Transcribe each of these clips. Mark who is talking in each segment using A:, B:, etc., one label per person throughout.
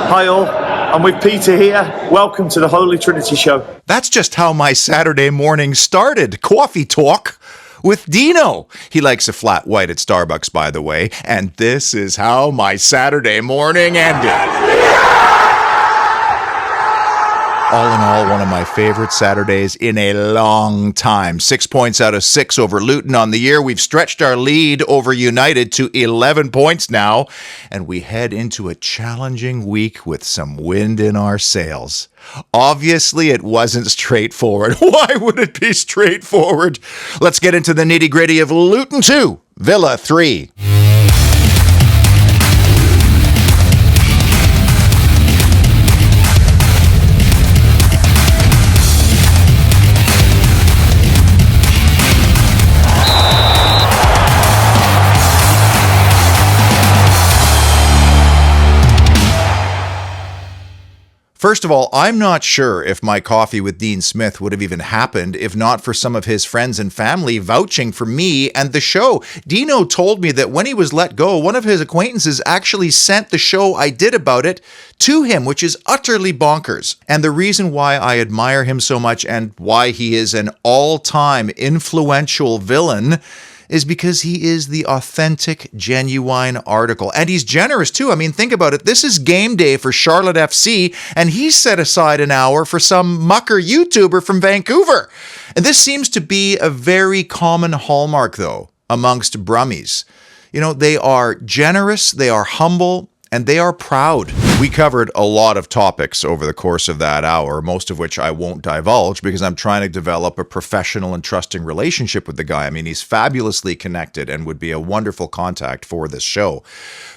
A: Hi all, I'm with Peter here. Welcome to the Holy Trinity Show.
B: That's just how my Saturday morning started. Coffee talk with Dino. He likes a flat white at Starbucks, by the way. And this is how my Saturday morning ended. All in all, one of my favorite Saturdays in a long time. 6 points out of 6 over Luton on the year. We've stretched our lead over United to 11 points now, and we head into a challenging week with some wind in our sails. Obviously, it wasn't straightforward. Why would it be straightforward? Let's get into the nitty-gritty of Luton 2, Villa 3. First of all, I'm not sure if my coffee with Dean Smith would have even happened if not for some of his friends and family vouching for me and the show. Dino told me that when he was let go, one of his acquaintances actually sent the show I did about it to him, which is utterly bonkers. And the reason why I admire him so much and why he is an all-time influential villain is because he is the authentic, genuine article. And he's generous too. I mean, think about it. This is game day for Charlotte FC, and he's set aside an hour for some mucker YouTuber from Vancouver. And this seems to be a very common hallmark, though, amongst Brummies. You know, they are generous, they are humble, and they are proud. We covered a lot of topics over the course of that hour, most of which I won't divulge because I'm trying to develop a professional and trusting relationship with the guy. I mean, he's fabulously connected and would be a wonderful contact for this show.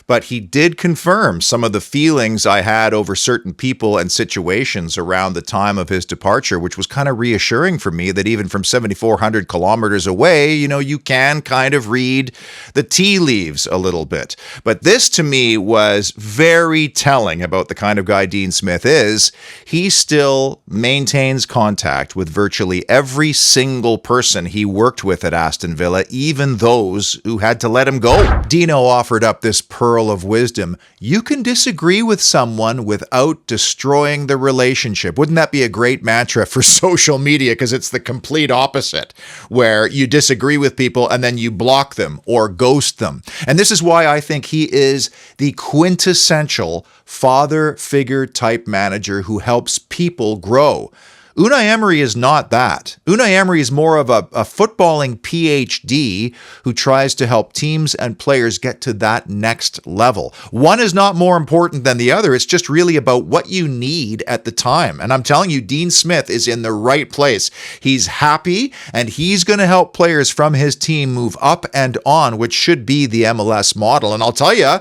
B: But he did confirm some of the feelings I had over certain people and situations around the time of his departure, which was kind of reassuring for me that even from 7,400 kilometers away, you know, you can kind of read the tea leaves a little bit. But this to me was very telling about the kind of guy Dean Smith is. He still maintains contact with virtually every single person he worked with at Aston Villa, even those who had to let him go. Dino offered up this pearl of wisdom. You can disagree with someone without destroying the relationship. Wouldn't that be a great mantra for social media? Because it's the complete opposite, where you disagree with people and then you block them or ghost them. And this is why I think he is the quintessential father figure type manager who helps people grow. Unai Emery is not that. Unai Emery is more of a footballing PhD who tries to help teams and players get to that next level. One is not more important than the other. It's just really about what you need at the time. And I'm telling you, Dean Smith is in the right place. He's happy and he's going to help players from his team move up and on, which should be the MLS model. And I'll tell you,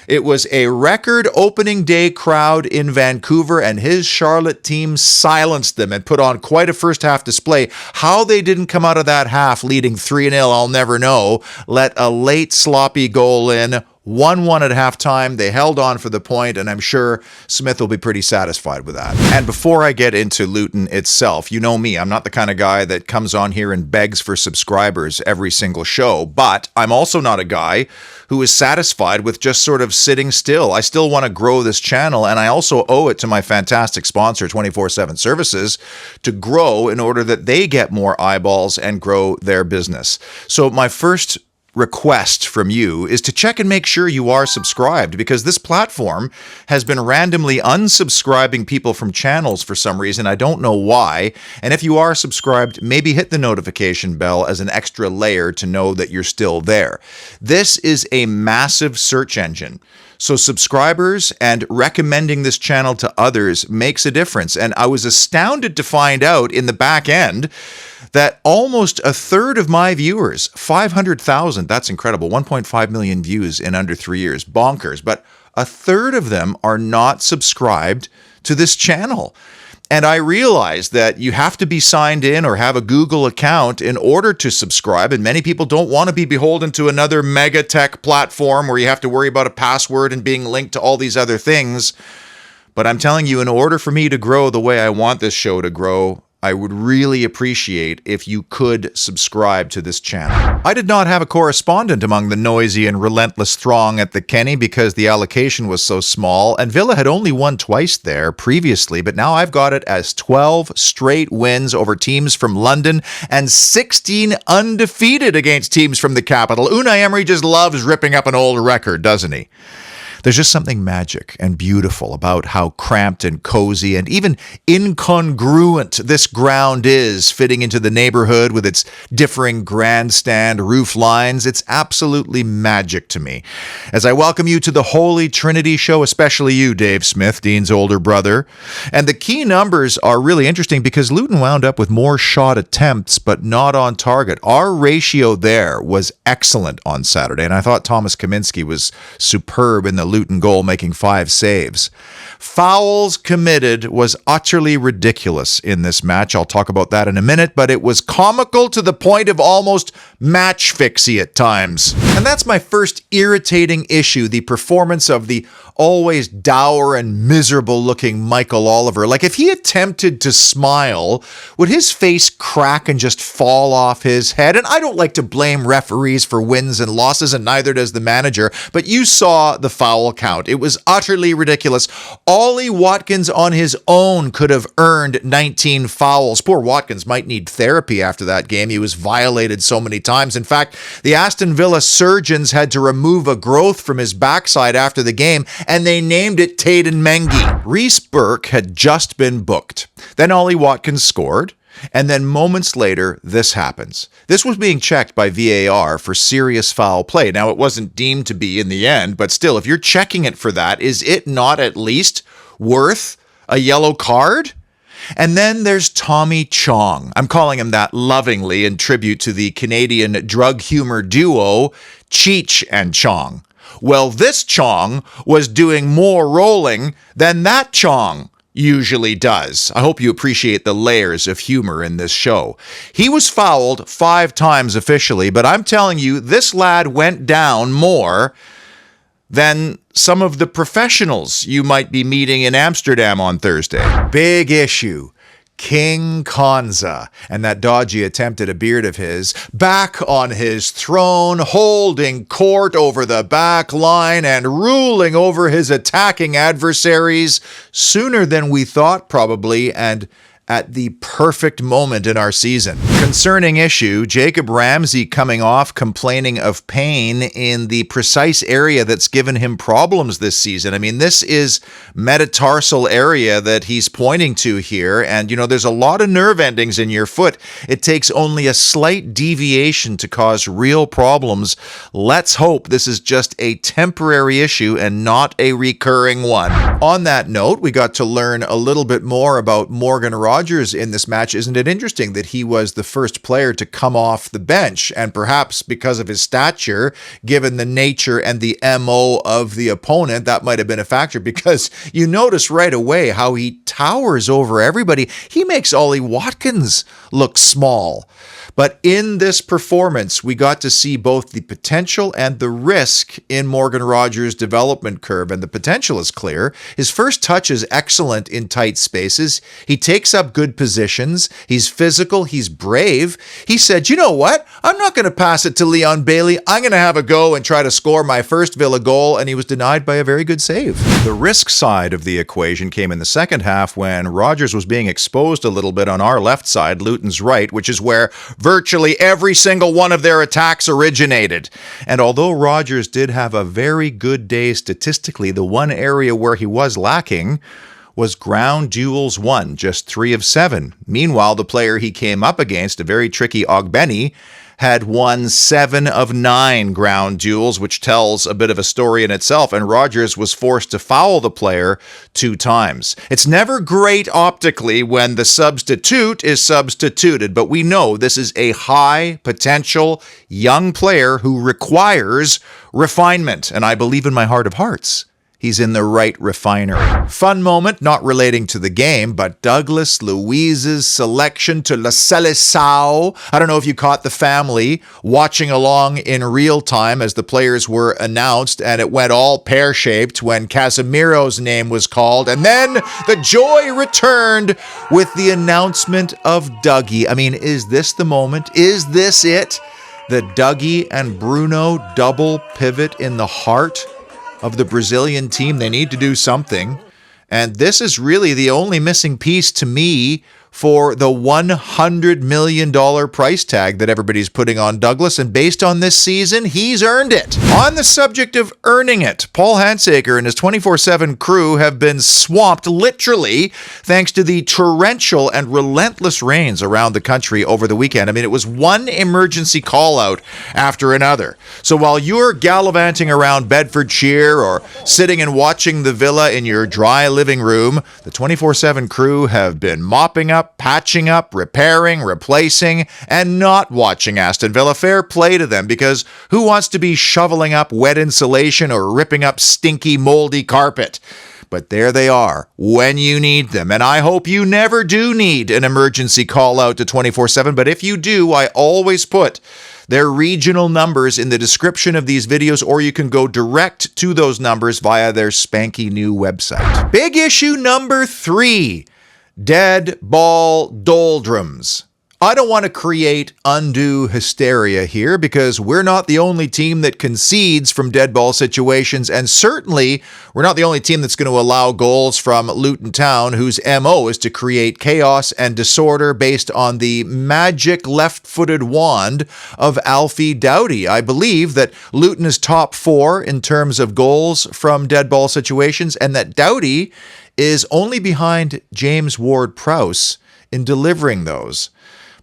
B: it was a record opening day crowd in Vancouver, and his Charlotte team silenced them and put on quite a first half display. How they didn't come out of that half leading 3-0, I'll never know. Let a late sloppy goal in. 1-1 at halftime. They held on for the point, and I'm sure Smith will be pretty satisfied with that. And before I get into Luton itself, you know me, I'm not the kind of guy that comes on here and begs for subscribers every single show, but I'm also not a guy who is satisfied with just sort of sitting still. I still want to grow this channel, and I also owe it to my fantastic sponsor, 24/7 Services, to grow in order that they get more eyeballs and grow their business. So my first request from you is to check and make sure you are subscribed, because this platform has been randomly unsubscribing people from channels for some reason. I don't know why. And if you are subscribed, maybe hit the notification bell as an extra layer to know that you're still there. This is a massive search engine. So subscribers and recommending this channel to others makes a difference. And I was astounded to find out in the back end that almost a third of my viewers, 500,000, that's incredible, 1.5 million views in under 3 years, bonkers, but a third of them are not subscribed to this channel. And I realized that you have to be signed in or have a Google account in order to subscribe. And many people don't want to be beholden to another mega tech platform where you have to worry about a password and being linked to all these other things. But I'm telling you, in order for me to grow the way I want this show to grow, I would really appreciate if you could subscribe to this channel. I did not have a correspondent among the noisy and relentless throng at the Kenny because the allocation was so small, and Villa had only won twice there previously, but now I've got it as 12 straight wins over teams from London and 16 undefeated against teams from the capital. Unai Emery just loves ripping up an old record, doesn't he? There's just something magic and beautiful about how cramped and cozy and even incongruent this ground is, fitting into the neighborhood with its differing grandstand roof lines. It's absolutely magic to me. As I welcome you to the Holy Trinity show, especially you, Dave Smith, Dean's older brother. And the key numbers are really interesting because Luton wound up with more shot attempts, but not on target. Our ratio there was excellent on Saturday, and I thought Thomas Kaminski was superb in the Luton goal, making 5 saves. Fouls committed was utterly ridiculous in this match. I'll talk about that in a minute, but it was comical to the point of almost match fixy at times. And that's my first irritating issue, the performance of the always dour and miserable looking Michael Oliver. Like, if he attempted to smile, would his face crack and just fall off his head? And I don't like to blame referees for wins and losses, and neither does the manager, but you saw the foul count. It was utterly ridiculous. Ollie Watkins on his own could have earned 19 fouls. Poor Watkins might need therapy after that game. He was violated so many times. In fact, the Aston Villa surgeons had to remove a growth from his backside after the game, and they named it Tayden Mengi. Reece Burke had just been booked. Then Ollie Watkins scored, and then moments later, this happens. This was being checked by VAR for serious foul play. Now, it wasn't deemed to be in the end, but still, if you're checking it for that, is it not at least worth a yellow card? And then there's Tommy Chong. I'm calling him that lovingly in tribute to the Canadian drug humor duo Cheech and Chong. Well, this Chong was doing more rolling than that Chong usually does. I hope you appreciate the layers of humor in this show. He was fouled 5 times officially, but I'm telling you, this lad went down more than some of the professionals you might be meeting in Amsterdam on Thursday. Big issue. King Konza and that dodgy attempt at a beard of his, back on his throne, holding court over the back line and ruling over his attacking adversaries sooner than we thought, probably, and at the perfect moment in our season. Concerning issue, Jacob Ramsey coming off complaining of pain in the precise area that's given him problems this season. I mean, this is metatarsal area that he's pointing to here, and there's a lot of nerve endings in your foot. It takes only a slight deviation to cause real problems. Let's hope this is just a temporary issue and not a recurring one. On that note, we got to learn a little bit more about Morgan Rogers in this match. Isn't it interesting that he was the first player to come off the bench, and perhaps because of his stature, given the nature and the MO of the opponent, that might have been a factor, because you notice right away how he towers over everybody. He makes Ollie Watkins look small. But in this performance, we got to see both the potential and the risk in Morgan Rogers' development curve, and the potential is clear. His first touch is excellent in tight spaces. He takes up good positions. He's physical. He's brave. He said, you know what? I'm not going to pass it to Leon Bailey. I'm going to have a go and try to score my first Villa goal, and he was denied by a very good save. The risk side of the equation came in the second half when Rogers was being exposed a little bit on our left side, Luton's right, which is where virtually every single one of their attacks originated. And although Rogers did have a very good day statistically, the one area where he was lacking was ground duels won, just 3 of 7. Meanwhile, the player he came up against, a very tricky Ogbeni, had won 7 of 9 ground duels, which tells a bit of a story in itself, and Rogers was forced to foul the player 2 times. It's never great optically when the substitute is substituted, but we know this is a high potential young player who requires refinement, and I believe in my heart of hearts he's in the right refinery. Fun moment, not relating to the game, but Douglas Luiz's selection to La Seleção. I don't know if you caught the family watching along in real time as the players were announced, and it went all pear-shaped when Casemiro's name was called, and then the joy returned with the announcement of Dougie. I mean, is this the moment? Is this it? The Dougie and Bruno double pivot in the heart of the Brazilian team. They need to do something. And this is really the only missing piece to me for the $100 million price tag that everybody's putting on Douglas. And based on this season, he's earned it. On the subject of earning it, Paul Hansaker and his 24/7 crew have been swamped, literally, thanks to the torrential and relentless rains around the country over the weekend. I mean, it was one emergency call out after another. So while you're gallivanting around Bedfordshire or sitting and watching the villa in your dry living room, the 24/7 crew have been mopping up, patching up, repairing, replacing, and not watching Aston Villa. Fair play to them, because who wants to be shoveling up wet insulation or ripping up stinky, moldy carpet? But there they are when you need them. And I hope you never do need an emergency call out to 24/7. But if you do, I always put their regional numbers in the description of these videos, or you can go direct to those numbers via their spanky new website. Big issue number 3. Dead ball doldrums. I don't want to create undue hysteria here, because we're not the only team that concedes from dead ball situations, and certainly we're not the only team that's going to allow goals from Luton Town, whose MO is to create chaos and disorder based on the magic left-footed wand of Alfie Doughty. I believe that Luton is top 4 in terms of goals from dead ball situations, and that Doughty is only behind James Ward-Prowse in delivering those.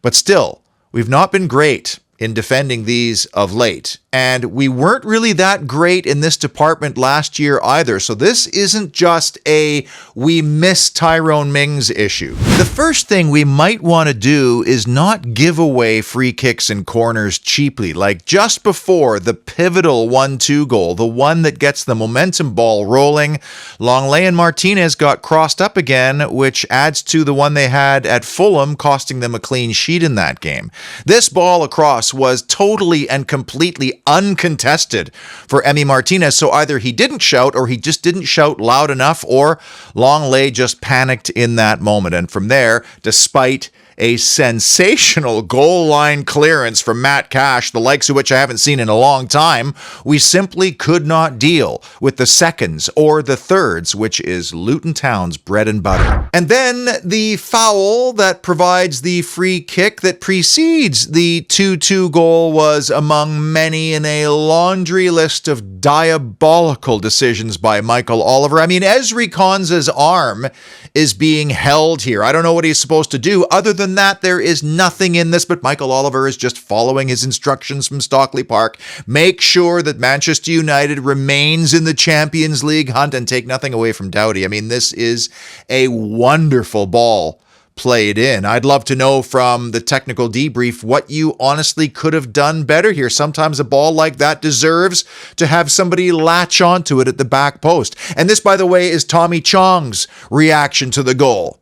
B: But still, we've not been great in defending these of late. And we weren't really that great in this department last year either. So this isn't just a we miss Tyrone Mings issue. The first thing we might want to do is not give away free kicks and corners cheaply. Like just before the pivotal 1-2 goal, the one that gets the momentum ball rolling, Longley and Martinez got crossed up again, which adds to the one they had at Fulham, costing them a clean sheet in that game. This ball across was totally and completely uncontested for Emi Martinez, so either he didn't shout or he just didn't shout loud enough, or Longley just panicked in that moment. And from there, despite a sensational goal line clearance from Matt Cash, the likes of which I haven't seen in a long time, we simply could not deal with the seconds or the thirds, which is Luton Town's bread and butter. And then the foul that provides the free kick that precedes the 2-2 goal was among many in a laundry list of diabolical decisions by Michael Oliver. I mean, Ezri Konsa's arm is being held here. I don't know what he's supposed to do. Other than that, there is nothing in this, but Michael Oliver is just following his instructions from Stockley Park. Make sure that Manchester United remains in the Champions League hunt, and take nothing away from Doughty. I mean, this is a wonderful ball played in. I'd love to know from the technical debrief what you honestly could have done better here. Sometimes a ball like that deserves to have somebody latch onto it at the back post. And this, by the way, is Tommy Chong's reaction to the goal.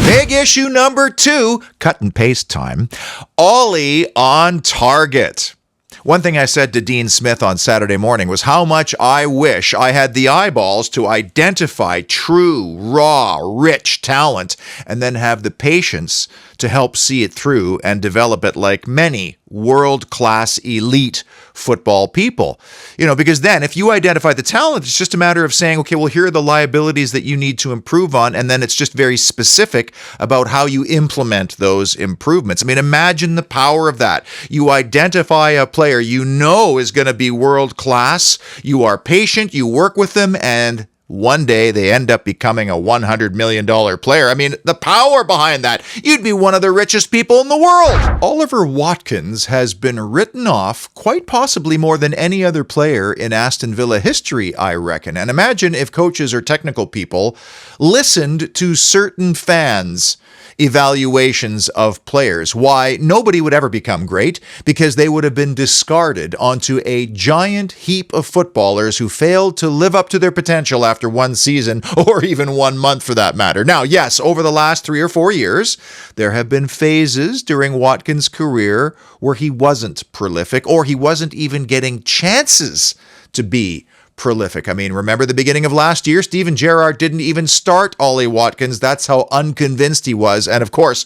B: Big issue number 2, cut and paste time. Ollie on target. One thing I said to Dean Smith on Saturday morning was how much I wish I had the eyeballs to identify true, raw, rich talent, and then have the patience to help see it through and develop it like many world-class elite football people. You know, because then if you identify the talent, it's just a matter of saying, okay, well, here are the liabilities that you need to improve on, and then it's just very specific about how you implement those improvements. I mean, imagine the power of that. You identify a player you know is going to be world-class, you are patient, you work with them, and one day they end up becoming a $100 million player. I mean, the power behind that. You'd be one of the richest people in the world. Oliver Watkins has been written off quite possibly more than any other player in Aston Villa history, I reckon. And imagine if coaches or technical people listened to certain fans evaluations of players. Why? Nobody would ever become great because they would have been discarded onto a giant heap of footballers who failed to live up to their potential after one season or even 1 month for that matter. Now, yes, over the last 3 or 4 years, there have been phases during Watkins' career where he wasn't prolific or he wasn't even getting chances to be prolific. I mean, remember the beginning of last year? Steven Gerrard didn't even start Ollie Watkins. That's how unconvinced he was. And of course,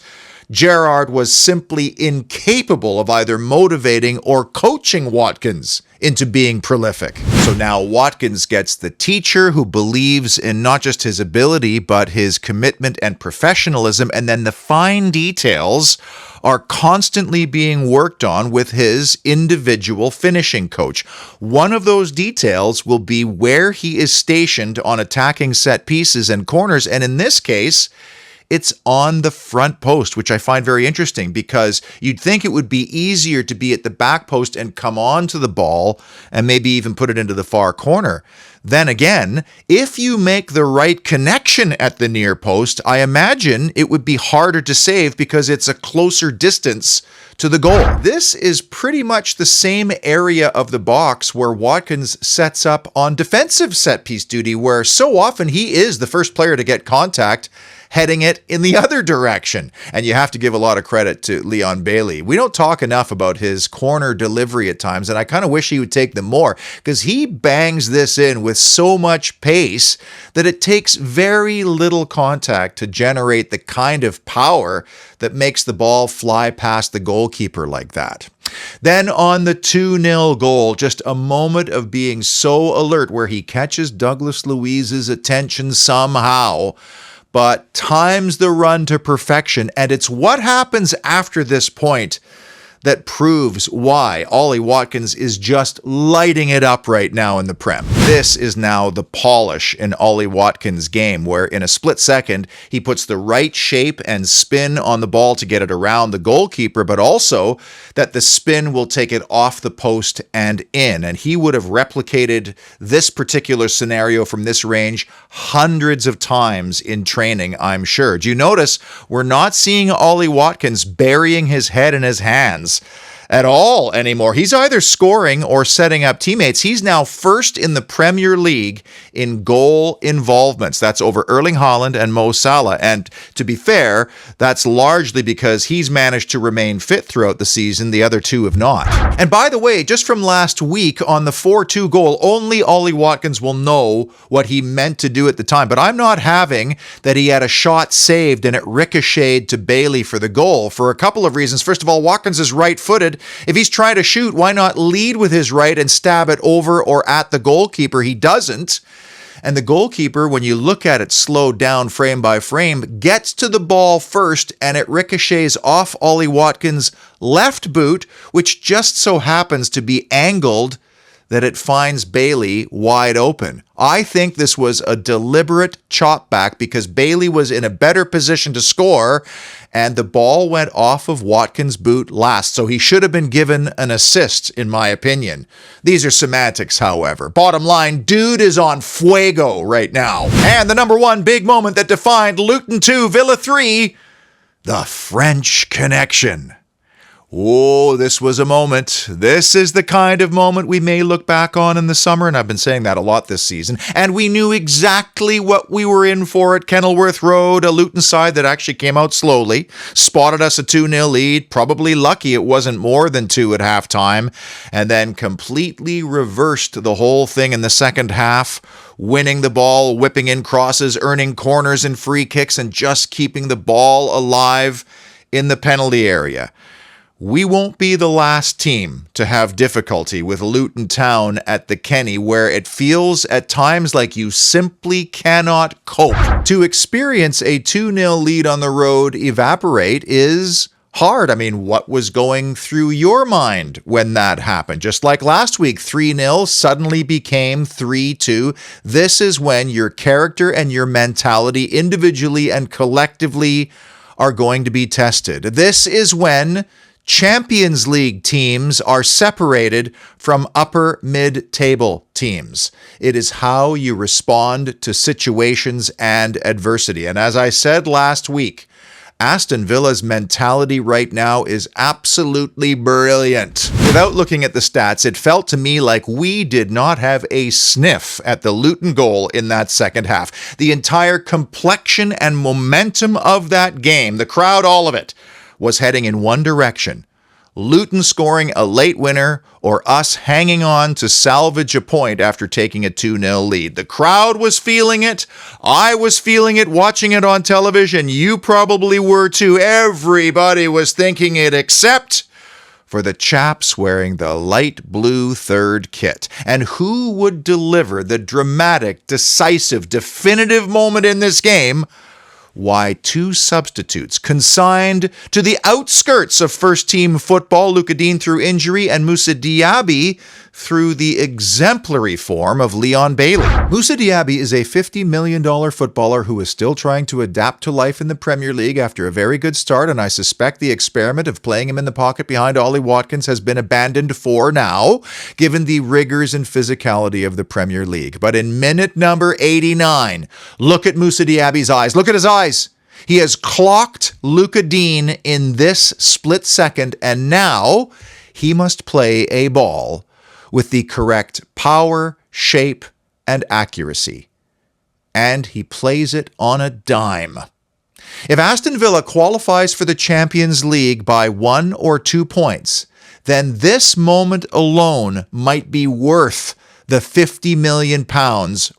B: Gerrard was simply incapable of either motivating or coaching Watkins into being prolific. So now Watkins gets the teacher who believes in not just his ability, but his commitment and professionalism, and then the fine details are constantly being worked on with his individual finishing coach. One of those details will be where he is stationed on attacking set pieces and corners, and in this case, it's on the front post, which I find very interesting because you'd think it would be easier to be at the back post and come on to the ball and maybe even put it into the far corner. Then again, if you make the right connection at the near post, I imagine it would be harder to save because it's a closer distance to the goal. This is pretty much the same area of the box where Watkins sets up on defensive set piece duty, where so often he is the first player to get contact heading it in the other direction. And you have to give a lot of credit to Leon Bailey. We don't talk enough about his corner delivery at times, and I kind of wish he would take them more because he bangs this in with so much pace that it takes very little contact to generate the kind of power that makes the ball fly past the goalkeeper like that. Then on the 2-0 goal, just a moment of being so alert where he catches Douglas Luiz's attention somehow, but times the run to perfection. And it's what happens after this point that proves why Ollie Watkins is just lighting it up right now in the Prem. This is now the polish in Ollie Watkins' game, where in a split second, he puts the right shape and spin on the ball to get it around the goalkeeper, but also that the spin will take it off the post and in. And he would have replicated this particular scenario from this range hundreds of times in training, I'm sure. Do you notice we're not seeing Ollie Watkins burying his head in his hands at all anymore? He's either scoring or setting up teammates. He's now first in the Premier League in goal involvements. That's over Erling Haaland and Mo Salah. And to be fair, that's largely because he's managed to remain fit throughout the season. The other two have not. And by the way, just from last week on the 4-2 goal, only Ollie Watkins will know what he meant to do at the time. But I'm not having that he had a shot saved and it ricocheted to Bailey for the goal for a couple of reasons. First of all, Watkins is right-footed. If he's trying to shoot, why not lead with his right and stab it over or at the goalkeeper? He doesn't. And the goalkeeper, when you look at it slowed down frame by frame, gets to the ball first and it ricochets off Ollie Watkins' left boot, which just so happens to be angled that it finds Bailey wide open. I think this was a deliberate chop back because Bailey was in a better position to score and the ball went off of Watkins' boot last. So he should have been given an assist, in my opinion. These are semantics, however. Bottom line, dude is on fuego right now. And the number one big moment that defined Luton 2, Villa 3, the French connection. Oh, this was a moment. This is the kind of moment we may look back on in the summer, and I've been saying that a lot this season. And we knew exactly what we were in for at Kenilworth Road, a Luton side that actually came out slowly, spotted us a 2-0 lead, probably lucky it wasn't more than 2 at halftime, and then completely reversed the whole thing in the second half, winning the ball, whipping in crosses, earning corners and free kicks, and just keeping the ball alive in the penalty area. We won't be the last team to have difficulty with Luton Town at the Kenny, where it feels at times like you simply cannot cope. To experience a 2-0 lead on the road evaporate is hard. I mean, what was going through your mind when that happened? Just like last week, 3-0 suddenly became 3-2. This is when your character and your mentality individually and collectively are going to be tested. This is when Champions League teams are separated from upper mid-table teams. It is how you respond to situations and adversity. And as I said last week, Aston Villa's mentality right now is absolutely brilliant. Without looking at the stats, it felt to me like we did not have a sniff at the Luton goal in that second half. The entire complexion and momentum of that game, the crowd, all of it, was heading in one direction. Luton scoring a late winner or us hanging on to salvage a point after taking a 2-0 lead. The crowd was feeling it. I was feeling it watching it on television. You probably were too. Everybody was thinking it except for the chaps wearing the light blue third kit. And who would deliver the dramatic, decisive, definitive moment in this game? Why, two substitutes consigned to the outskirts of first-team football, Lucas Digne through injury and Moussa Diaby through the exemplary form of Leon Bailey. Moussa Diaby is a $50 million footballer who is still trying to adapt to life in the Premier League after a very good start, and I suspect the experiment of playing him in the pocket behind Ollie Watkins has been abandoned for now, given the rigors and physicality of the Premier League. But in minute number 89, look at Moussa Diaby's eyes. Look at his eyes. He has clocked Lucas Digne in this split second, and now he must play a ball with the correct power, shape, and accuracy. And he plays it on a dime. If Aston Villa qualifies for the Champions League by 1 or 2 points, then this moment alone might be worth the £50 million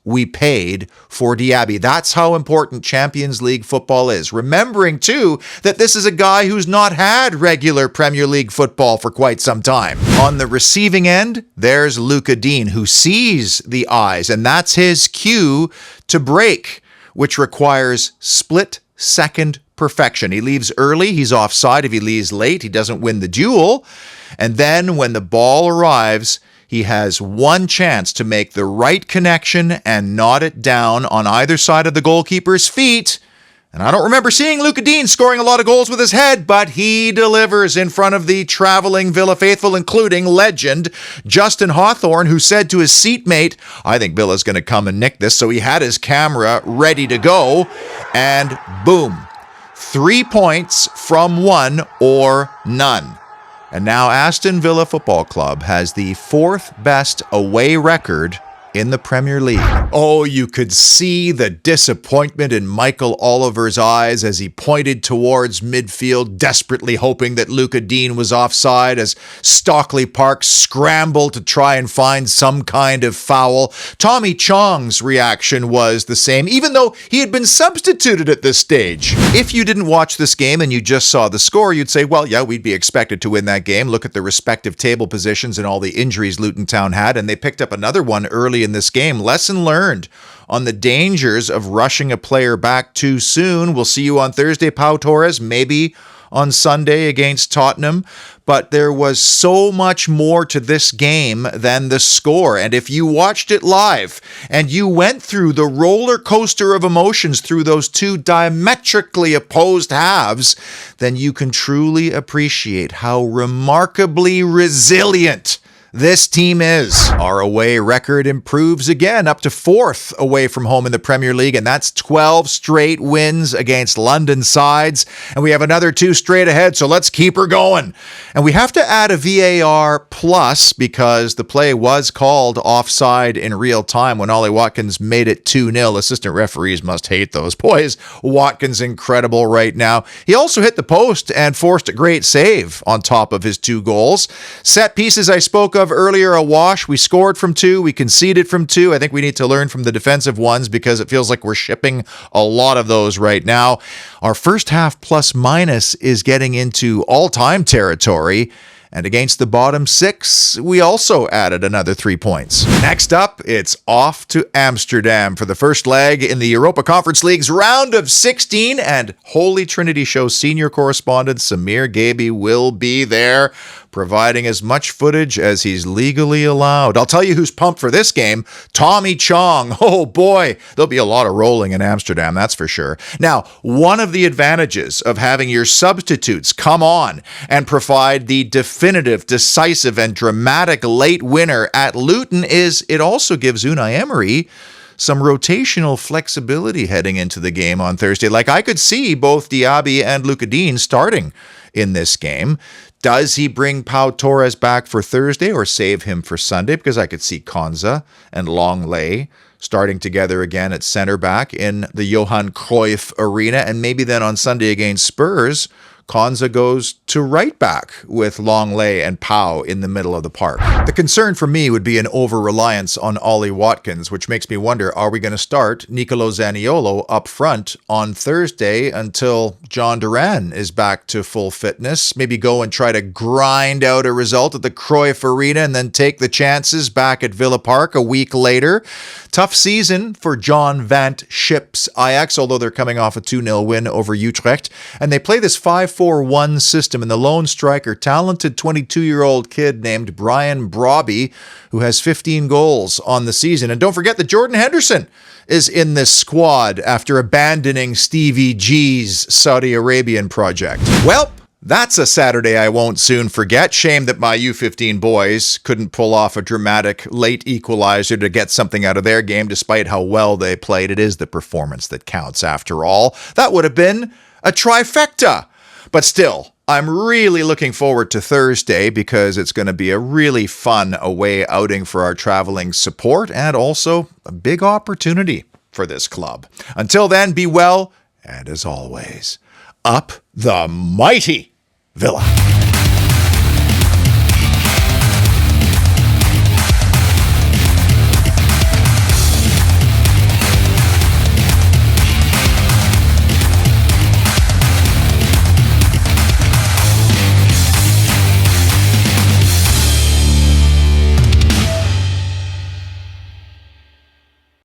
B: we paid for Diaby. That's how important Champions League football is. Remembering, too, that this is a guy who's not had regular Premier League football for quite some time. On the receiving end, there's Lucas Digne, who sees the eyes, and that's his cue to break, which requires split-second perfection. He leaves early, he's offside. If he leaves late, he doesn't win the duel. And then when the ball arrives, he has one chance to make the right connection and knot it down on either side of the goalkeeper's feet. And I don't remember seeing Lucas Digne scoring a lot of goals with his head, but he delivers in front of the traveling Villa faithful, including legend Justin Hawthorne, who said to his seatmate, I think Villa's going to come and nick this. So he had his camera ready to go, and boom, 3 points from 1 or none. And now Aston Villa Football Club has the 4th best away record in the Premier League. Oh, you could see the disappointment in Michael Oliver's eyes as he pointed towards midfield, desperately hoping that Lucas Digne was offside as Stockley Park scrambled to try and find some kind of foul. Tommy Chong's reaction was the same, even though he had been substituted at this stage. If you didn't watch this game and you just saw the score, you'd say, well, yeah, we'd be expected to win that game. Look at the respective table positions and all the injuries Luton Town had, and they picked up another one early in this game. Lesson learned on the dangers of rushing a player back too soon. We'll see you on Thursday, Pau Torres, maybe on Sunday against Tottenham. But there was so much more to this game than the score. And if you watched it live and you went through the roller coaster of emotions through those two diametrically opposed halves, then you can truly appreciate how remarkably resilient this team is. Our away record improves again, up to 4th away from home in the Premier League, and that's 12 straight wins against London sides, and we have another 2 straight ahead, so let's keep her going. And we have to add a VAR plus because the play was called offside in real time when Ollie Watkins made it 2-0. Assistant referees must hate those. Boy, is Watkins incredible right now. He also hit the post and forced a great save on top of his 2 goals. Set pieces I spoke of earlier, a wash. We scored from 2. We conceded from 2. I think we need to learn from the defensive ones because it feels like we're shipping a lot of those right now. Our first half plus minus is getting into all-time territory. And against the bottom 6, we also added another 3 points. Next up, it's off to Amsterdam for the first leg in the Europa Conference League's round of 16. And Holy Trinity Show senior correspondent Samir Gaby will be there, providing as much footage as he's legally allowed. I'll tell you who's pumped for this game, Tommy Chong. Oh boy, there'll be a lot of rolling in Amsterdam, that's for sure. Now, one of the advantages of having your substitutes come on and provide the definitive, decisive, and dramatic late winner at Luton is it also gives Unai Emery some rotational flexibility heading into the game on Thursday. Like, I could see both Diaby and Lucadine starting in this game. Does he bring Pau Torres back for Thursday or save him for Sunday? Because I could see Konza and Longley starting together again at center back in the Johan Cruyff Arena. And maybe then on Sunday against Spurs, Konza goes to right back with Longley and Pau in the middle of the park. The concern for me would be an over-reliance on Ollie Watkins, which makes me wonder, are we going to start Nicolo Zaniolo up front on Thursday until John Duran is back to full fitness? Maybe go and try to grind out a result at the Cruyff Arena and then take the chances back at Villa Park a week later. Tough season for John Vant Schip's Ajax, although they're coming off a 2-0 win over Utrecht. And they play this 5-4-1 system, and the lone striker, talented 22-year-old kid named Brian Brobby, who has 15 goals on the season. And don't forget that Jordan Henderson is in this squad after abandoning Stevie G's Saudi Arabian project. Well, that's a Saturday I won't soon forget. Shame that my U15 boys couldn't pull off a dramatic late equalizer to get something out of their game, despite how well they played. It is the performance that counts, after all. That would have been a trifecta. But still, I'm really looking forward to Thursday because it's going to be a really fun away outing for our traveling support and also a big opportunity for this club. Until then, be well, and as always, up the mighty Villa.